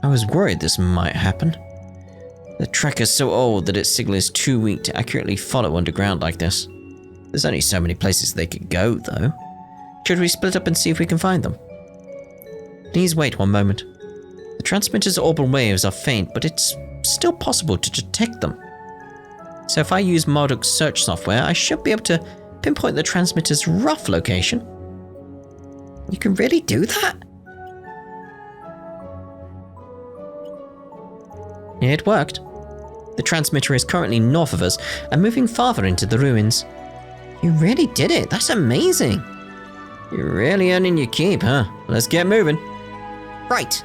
I was worried this might happen. The trekker's so old that its signal is too weak to accurately follow underground like this. There's only so many places they could go, though. Should we split up and see if we can find them? Please wait one moment. The transmitter's orbital waves are faint, but it's still possible to detect them. So if I use Marduk's search software, I should be able to pinpoint the transmitter's rough location. You can really do that? It worked. The transmitter is currently north of us and moving farther into the ruins. You really did it. That's amazing. You're really earning your keep, huh? Let's get moving. Right.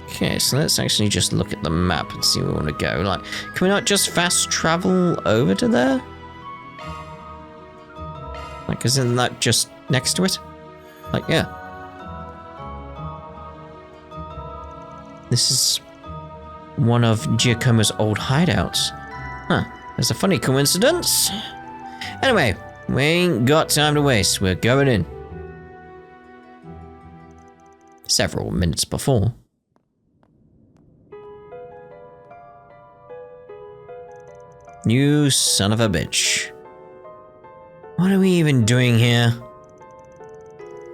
Okay, so let's actually just look at the map and see where we want to go. Like, can we not just fast travel over to there? Like, isn't that just next to it? Like, yeah. This is one of Giacomo's old hideouts. Huh, there's a funny coincidence. Anyway, we ain't got time to waste. We're going in. Several minutes before. You son of a bitch. What are we even doing here?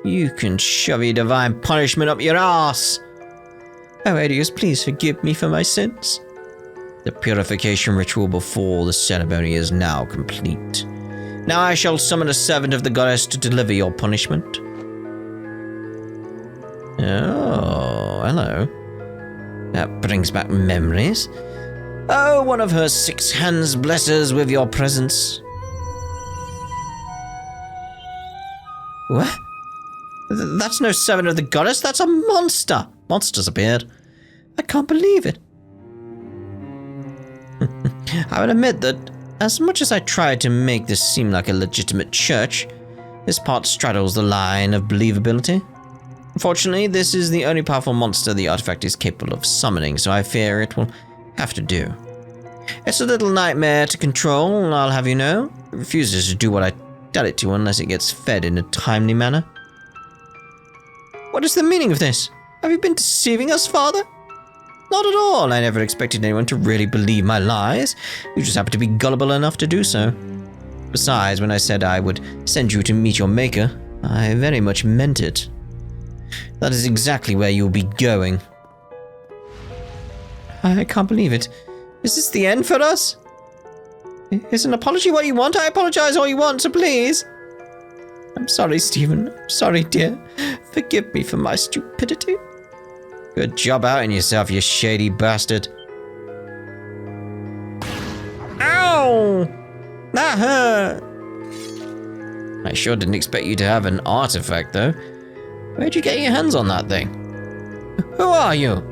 You can shove your divine punishment up your ass. Oh, Adios, please forgive me for my sins. The purification ritual before the ceremony is now complete. Now I shall summon a servant of the goddess to deliver your punishment. Oh, hello. That brings back memories. Oh, one of her 6 hands bless us with your presence. What? That's no servant of the goddess, that's a monster. Monster's appeared. I can't believe it. I would admit that, as much as I tried to make this seem like a legitimate church, this part straddles the line of believability. Unfortunately, this is the only powerful monster the artifact is capable of summoning, so I fear it will have to do. It's a little nightmare to control, I'll have you know. It refuses to do what I tell it to unless it gets fed in a timely manner. What is the meaning of this? Have you been deceiving us, Father? Not at all. I never expected anyone to really believe my lies. You just happen to be gullible enough to do so. Besides, when I said I would send you to meet your maker, I very much meant it. That is exactly where you'll be going. I can't believe it. Is this the end for us? Is an apology what you want? I apologize all you want, so please. I'm sorry, Stephen. I'm sorry, dear. Forgive me for my stupidity. Good job outing yourself, you shady bastard. Ow! That hurt! I sure didn't expect you to have an artifact, though. Where'd you get your hands on that thing? Who are you?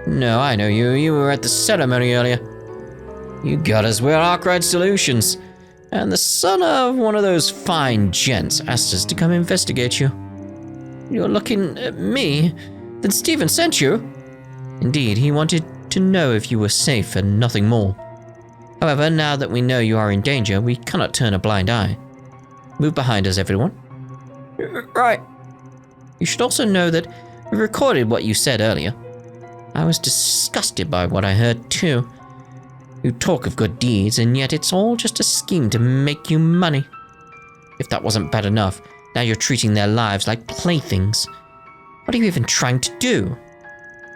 No, I know you. You were at the ceremony earlier. You got us with Arkwright Solutions. And the son of one of those fine gents asked us to come investigate you. You're looking at me? Then Stephen sent you? Indeed, he wanted to know if you were safe and nothing more. However, now that we know you are in danger, we cannot turn a blind eye. Move behind us, everyone. Right. You should also know that we recorded what you said earlier. I was disgusted by what I heard too. You talk of good deeds, and yet it's all just a scheme to make you money. If that wasn't bad enough, now you're treating their lives like playthings. What are you even trying to do?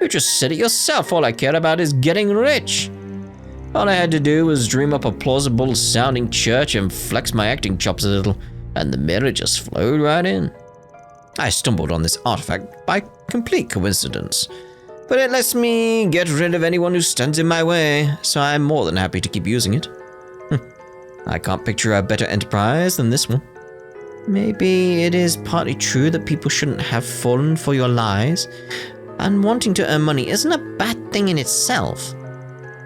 You just said it yourself. All I care about is getting rich. All I had to do was dream up a plausible sounding church and flex my acting chops a little, and the mirror just flowed right in. I stumbled on this artifact by complete coincidence, but it lets me get rid of anyone who stands in my way, so I'm more than happy to keep using it. I can't picture a better enterprise than this one. Maybe it is partly true that people shouldn't have fallen for your lies, and wanting to earn money isn't a bad thing in itself.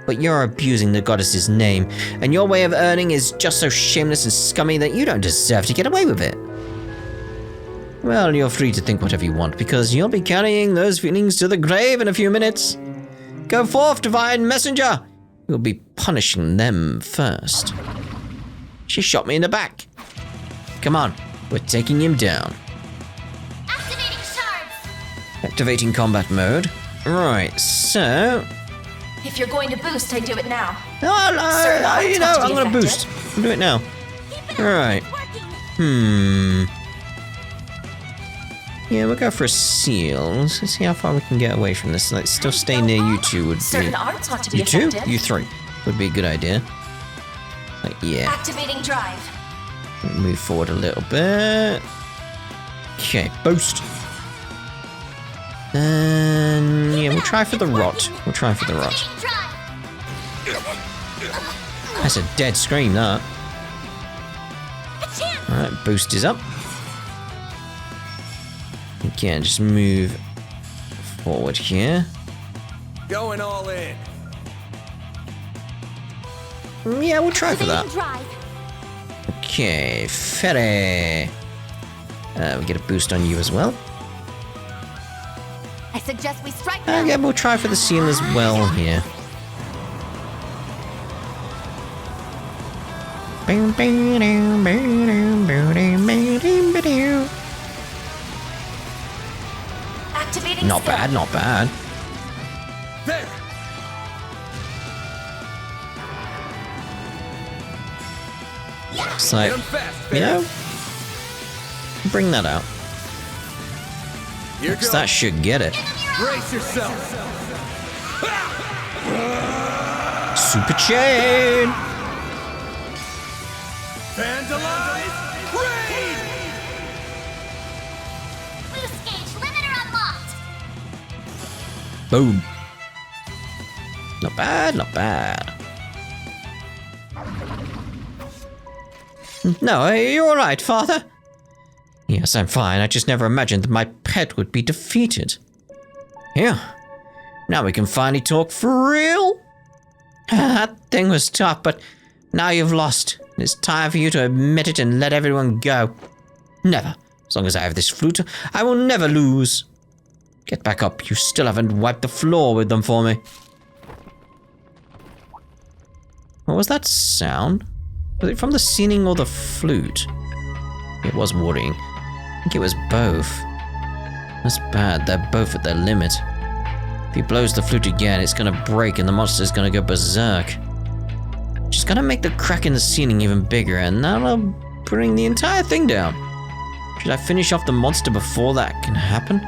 But you're abusing the goddess's name, and your way of earning is just so shameless and scummy that you don't deserve to get away with it. Well, you're free to think whatever you want, because you'll be carrying those feelings to the grave in a few minutes. Go forth, divine messenger! You'll be punishing them first. She shot me in the back. Come on, we're taking him down. Activating shards! Activating combat mode. Right, so... If you're going to boost, I do it now. I'm gonna boost. I'll do it now. Alright. Yeah, we'll go for a seal. Let's see how far we can get away from this. Like, still stay near you two would be... Certain arts ought to be You two? effective. You three. Would be a good idea. Like, yeah. Activating drive. Move forward a little bit. Okay, boost. And yeah, we'll try for the rot. We'll try for the rot. That's a dead scream, that. Alright, boost is up. Again, just move forward here. Going all in. Yeah, we'll try for that. Okay, Ferry. We get a boost on you as well. I suggest we strike. Yeah, we'll try for the seal as well here. Activating Not skill. bad, not bad. There. It's like, Get 'em fast, you know, bring that out. Here 'Cause goes. that should get it. Brace yourself. Super chain! Vandalize. Raid. Boost gauge limiter unlocked. Boom. Not bad, not bad. No, you're all right, Father. Yes, I'm fine. I just never imagined that my pet would be defeated. Yeah. Now we can finally talk for real. That thing was tough, but now you've lost. It's time for you to admit it and let everyone go. Never. As long as I have this flute, I will never lose. Get back up. You still haven't wiped the floor with them for me. What was that sound? Was it from the ceiling or the flute? It was worrying. I think it was both. That's bad. They're both at their limit. If he blows the flute again, it's gonna break and the monster's gonna go berserk. Just gotta make the crack in the ceiling even bigger, and that'll bring the entire thing down. Should I finish off the monster before that can happen?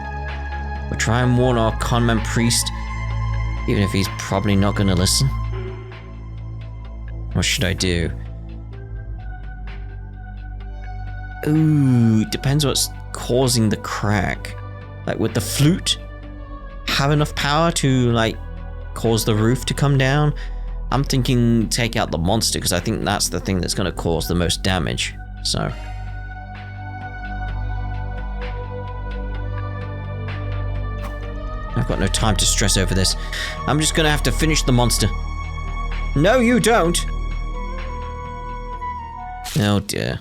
Or try and warn our conman priest, even if he's probably not gonna listen? What should I do? Ooh, depends what's causing the crack. Like, would the flute have enough power to, like, cause the roof to come down? I'm thinking take out the monster, because I think that's the thing that's going to cause the most damage. So. I've got no time to stress over this. I'm just going to have to finish the monster. No, you don't! Oh dear.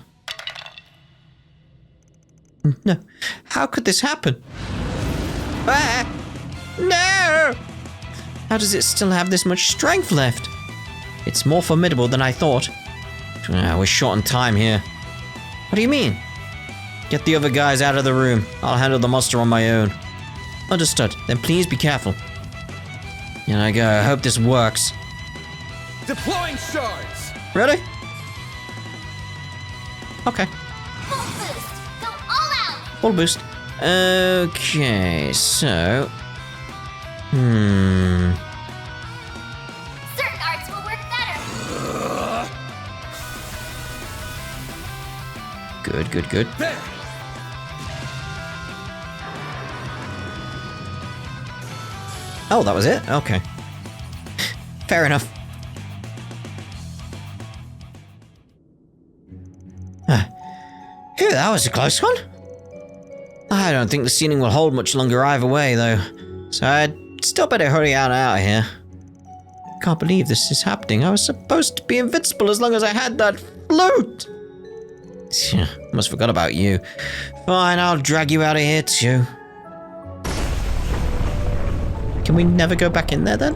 No. How could this happen? Ah! No! How does it still have this much strength left? It's more formidable than I thought. We're short on time here. What do you mean? Get the other guys out of the room. I'll handle the monster on my own. Understood. Then please be careful. And I go. I hope this works. Deploying shards! Ready? Okay. Full boost! Go all out! Full boost. Okay, so... Certain arts will work better! Good, good, good. There! Oh, that was it? Okay. Fair enough. Phew, that was a close one. I don't think the ceiling will hold much longer either way, though. So I'd still better hurry out of here. Can't believe this is happening. I was supposed to be invincible as long as I had that flute. Must forgot about you. Fine, I'll drag you out of here too. Can we never go back in there then?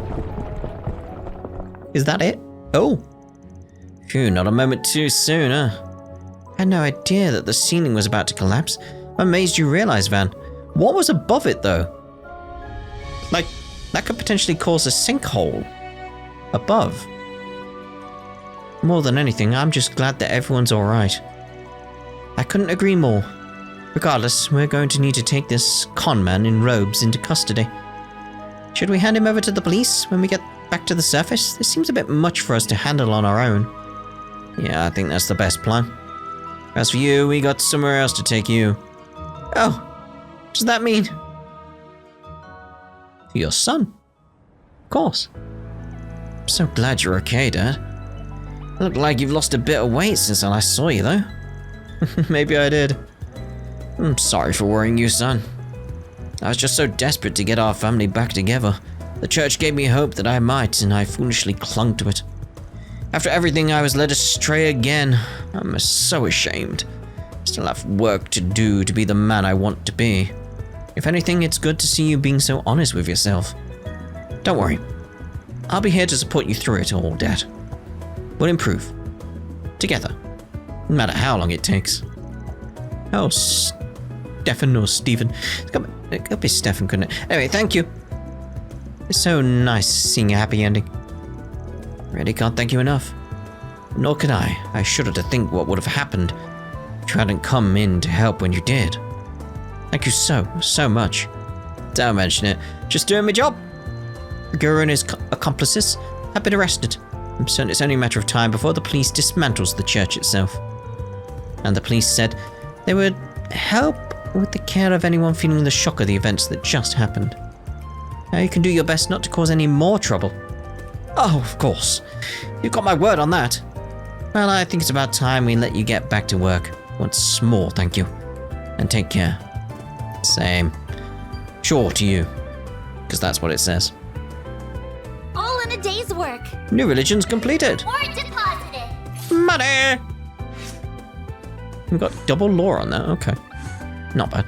Is that it? Oh. Phew, not a moment too soon, huh? I had no idea that the ceiling was about to collapse. I'm amazed you realized, Van. What was above it, though? Like, that could potentially cause a sinkhole. Above. More than anything, I'm just glad that everyone's alright. I couldn't agree more. Regardless, we're going to need to take this conman in robes into custody. Should we hand him over to the police when we get back to the surface? This seems a bit much for us to handle on our own. Yeah, I think that's the best plan. As for you, we got somewhere else to take you. Oh, what does that mean? Your son. Of course. I'm so glad you're okay, Dad. You look like you've lost a bit of weight since I last saw you, though. Maybe I did. I'm sorry for worrying you, son. I was just so desperate to get our family back together. The church gave me hope that I might, and I foolishly clung to it. After everything, I was led astray again. I'm so ashamed. Still have work to do to be the man I want to be. If anything, it's good to see you being so honest with yourself. Don't worry. I'll be here to support you through it all, Dad. We'll improve. Together. No matter how long it takes. Oh, Stefan or Stephen. It could be Stefan, couldn't it? Anyway, thank you. It's so nice seeing a happy ending. Really can't thank you enough. Nor can I. I shudder to think what would have happened if you hadn't come in to help when you did. Thank you so much. Don't mention it. Just doing my job. The guru and his accomplices have been arrested. I'm certain it's only a matter of time before the police dismantles the church itself. And the police said they would help with the care of anyone feeling the shock of the events that just happened. Now you can do your best not to cause any more trouble. Oh, of course. You've got my word on that. Well, I think it's about time we let you get back to work. Once more, thank you. And take care. Same. Sure to you. Because that's what it says. All in a day's work. New religion's completed. Or deposited. Money! We've got double lore on that, okay. Not bad.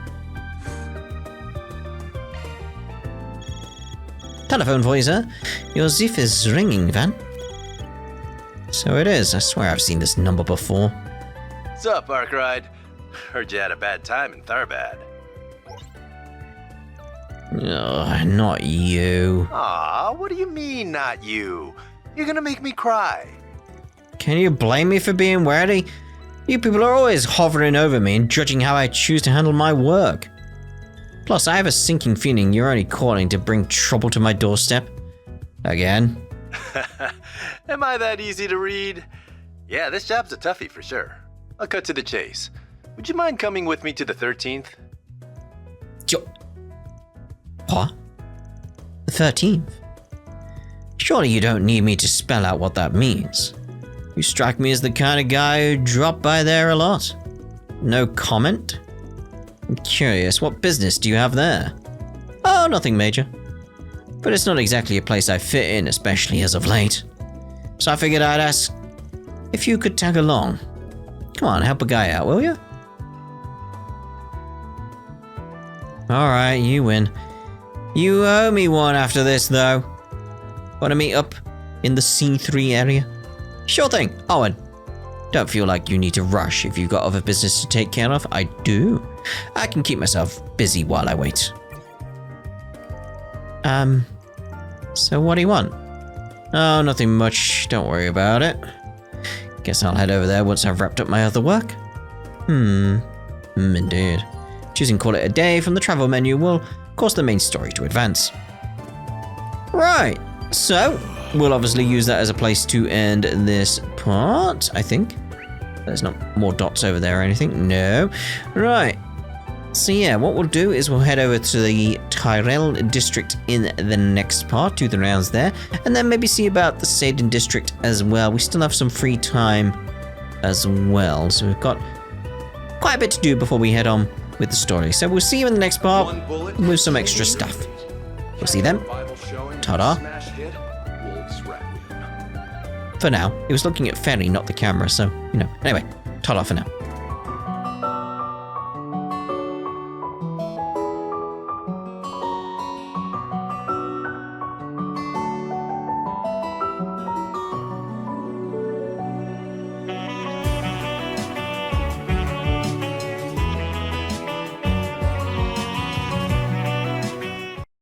Telephone voicer. Your Ziff is ringing, Van. So it is. I swear I've seen this number before. What's up, Arkride? Heard you had a bad time in Tharbad. Ugh, not you. Aw, what do you mean, not you? You're gonna make me cry. Can you blame me for being wordy? You people are always hovering over me and judging how I choose to handle my work. Plus, I have a sinking feeling you're only calling to bring trouble to my doorstep. Again. Am I that easy to read? Yeah, this job's a toughie for sure. I'll cut to the chase. Would you mind coming with me to the 13th? What? The 13th? Surely you don't need me to spell out what that means. You strike me as the kind of guy who dropped by there a lot. No comment? I'm curious, what business do you have there? Oh, nothing major. But it's not exactly a place I fit in, especially as of late. So I figured I'd ask if you could tag along. Come on, help a guy out, will you? Alright, you win. You owe me one after this, though. Want to meet up in the C3 area? Sure thing, Owen. Don't feel like you need to rush if you've got other business to take care of. I do. I can keep myself busy while I wait. So what do you want? Oh, nothing much. Don't worry about it. Guess I'll head over there once I've wrapped up my other work. Indeed. Choosing call it a day from the travel menu will cause the main story to advance. Right, so we'll obviously use that as a place to end this part, I think. There's not more dots over there or anything. No. Right. So yeah, what we'll do is we'll head over to the Tyrell district in the next part, do the rounds there, and then maybe see about the Saden district as well. We still have some free time as well, so we've got quite a bit to do before we head on with the story. So we'll see you in the next part with some extra stuff. We'll see you then. Ta-da. For now, it was looking at Ferry, not the camera, so, you know. Anyway, ta-da for now.